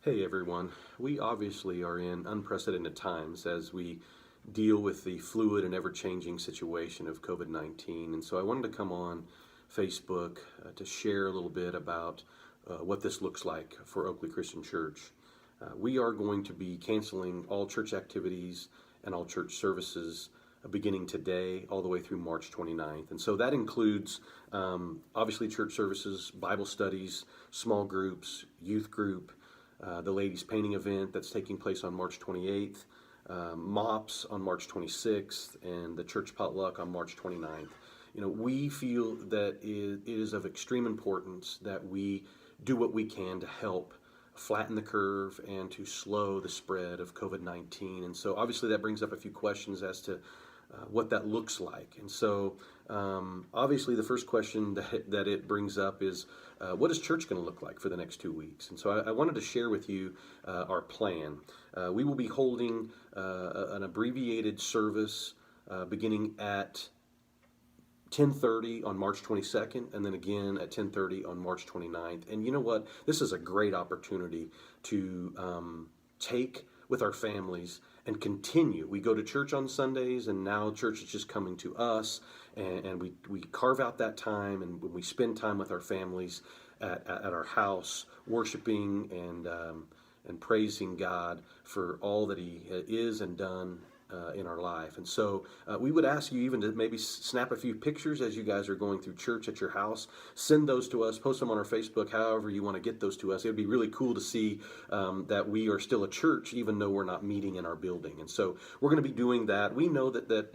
Hey everyone. We obviously are in unprecedented times as we deal with the fluid and ever changing situation of COVID 19. And so I wanted to come on Facebook to share a little bit about what this looks like for Oakley Christian Church. We are going to be canceling all church activities and all church services beginning today all the way through March 29th. And so that includes obviously church services, Bible studies, small groups, youth group, the ladies painting event that's taking place on March 28th, MOPS on March 26th, and the church potluck on March 29th. We feel that it is of extreme importance that we do what we can to help flatten the curve and to slow the spread of COVID-19. And so obviously that brings up a few questions as to what that looks like. And so obviously the first question that it brings up is, what is church going to look like for the next 2 weeks? And so I wanted to share with you our plan. We will be holding an abbreviated service beginning at 10:30 on March 22nd, and then again at 10:30 on March 29th. And you know what? This is a great opportunity to take with our families and continue. We go to church on Sundays, and now church is just coming to us, and we carve out that time, and when we spend time with our families at our house, worshiping and praising God for all that He is and done in our life. And so we would ask you even to maybe snap a few pictures as you guys are going through church at your house. Send those to us, post them on our Facebook, however you want to get those to us. It would be really cool to see that we are still a church even though we're not meeting in our building. And so we're going to be doing that. We know that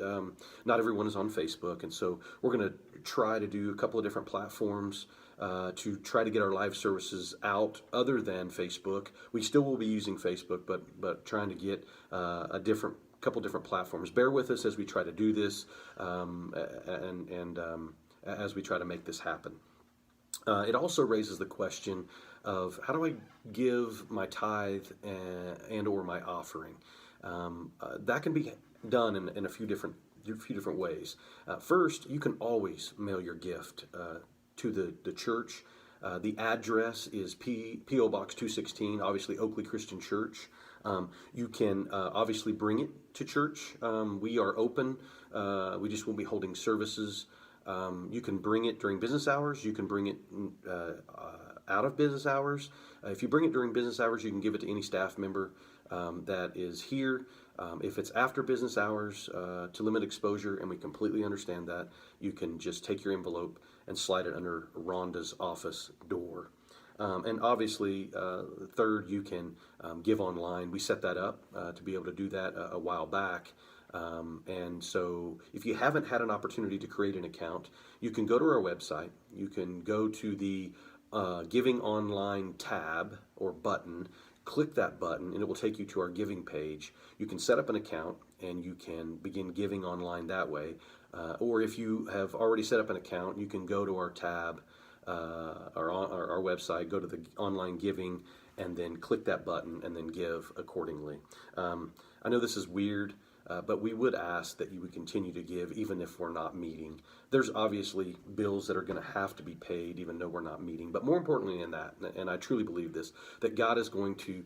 not everyone is on Facebook, and so we're going to try to do a couple of different platforms to try to get our live services out other than Facebook. We still will be using Facebook, but trying to get a couple different platforms. Bear with us as we try to do this and as we try to make this happen. It also raises the question of, how do I give my tithe and or my offering? That can be done in a few different ways. First, you can always mail your gift to the church. The address is P.O. Box 216, obviously Oakley Christian Church. You can obviously bring it to church. We are open. We just won't be holding services. You can bring it during business hours. You can bring it out of business hours. If you bring it during business hours, you can give it to any staff member that is here. If it's after business hours, to limit exposure, and we completely understand that, you can just take your envelope and slide it under Rhonda's office door. And obviously, third, you can give online. We set that up to be able to do that a while back. And so if you haven't had an opportunity to create an account, you can go to our website. You can go to the Giving Online tab or button. Click that button and it will take you to our giving page. You can set up an account and you can begin giving online that way. Or if you have already set up an account, you can go to our tab, our website, go to the online giving, and then click that button and then give accordingly. I know this is weird, but we would ask that you would continue to give even if we're not meeting. There's obviously bills that are going to have to be paid even though we're not meeting. But more importantly than that, and I truly believe this, that God is going to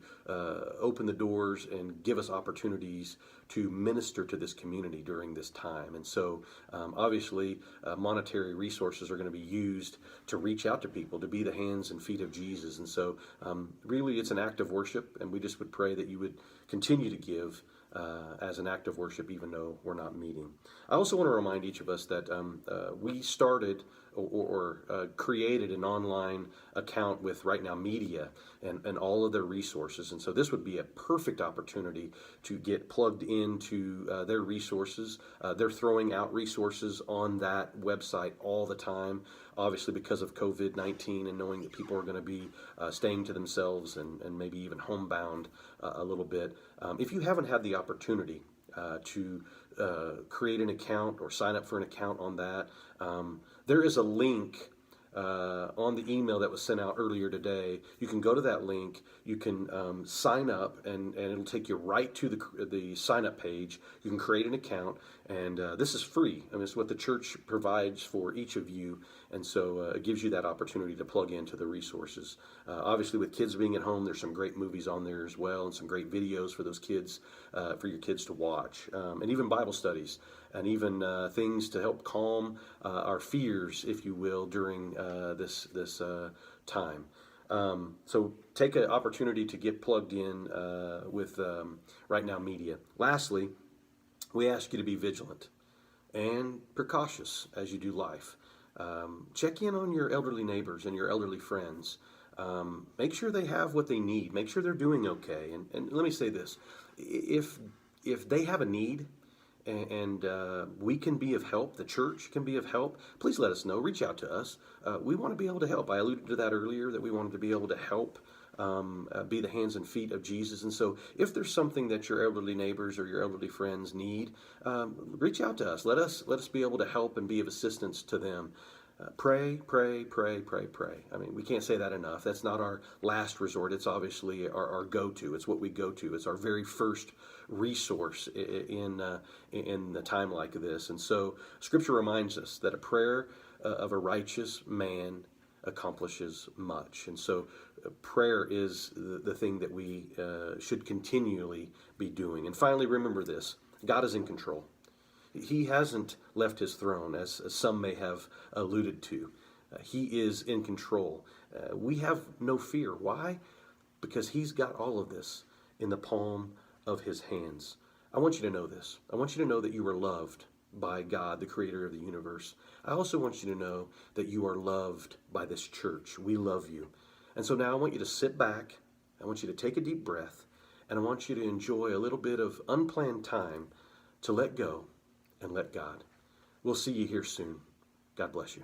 open the doors and give us opportunities to minister to this community during this time. And so obviously monetary resources are going to be used to reach out to people, to be the hands and feet of Jesus. And so really it's an act of worship, and we just would pray that you would continue to give as an act of worship, even though we're not meeting. I also want to remind each of us that we started or created an online account with Right Now Media and all of their resources. And so this would be a perfect opportunity to get plugged into their resources. They're throwing out resources on that website all the time, obviously because of COVID-19 and knowing that people are going to be staying to themselves and maybe even homebound a little bit. If you haven't had the opportunity to create an account or sign up for an account on that, there is a link on the email that was sent out earlier today. You can go to that link, you can sign up, and it'll take you right to the sign up page. You can create an account, and this is free. I mean, it's what the church provides for each of you, and so it gives you that opportunity to plug into the resources. Obviously, with kids being at home, there's some great movies on there as well, and some great videos for those kids, for your kids to watch, and even Bible studies, and even things to help calm our fears, if you will, during this time. So take an opportunity to get plugged in with Right Now Media. Lastly, we ask you to be vigilant and precautious as you do life. Check in on your elderly neighbors and your elderly friends. Make sure they have what they need. Make sure they're doing okay. And let me say this: if they have a need, and we can be of help, the church can be of help, please let us know. Reach out to us. We want to be able to help. I alluded to that earlier, that we wanted to be able to help be the hands and feet of Jesus. And so if there's something that your elderly neighbors or your elderly friends need, reach out to us. Let us be able to help and be of assistance to them. Pray, pray, pray, pray, pray. I mean, we can't say that enough. That's not our last resort. It's obviously our go-to. It's what we go to. It's our very first resource in the time like this. And so Scripture reminds us that a prayer of a righteous man accomplishes much. And so prayer is the thing that we should continually be doing. And finally, remember this: God is in control. He hasn't left his throne, as some may have alluded to. He is in control. We have no fear. Why? Because he's got all of this in the palm of his hands. I want you to know this. I want you to know that you are loved by God, the creator of the universe. I also want you to know that you are loved by this church. We love you. And so now I want you to sit back. I want you to take a deep breath. And I want you to enjoy a little bit of unplanned time to let go and let God. We'll see you here soon. God bless you.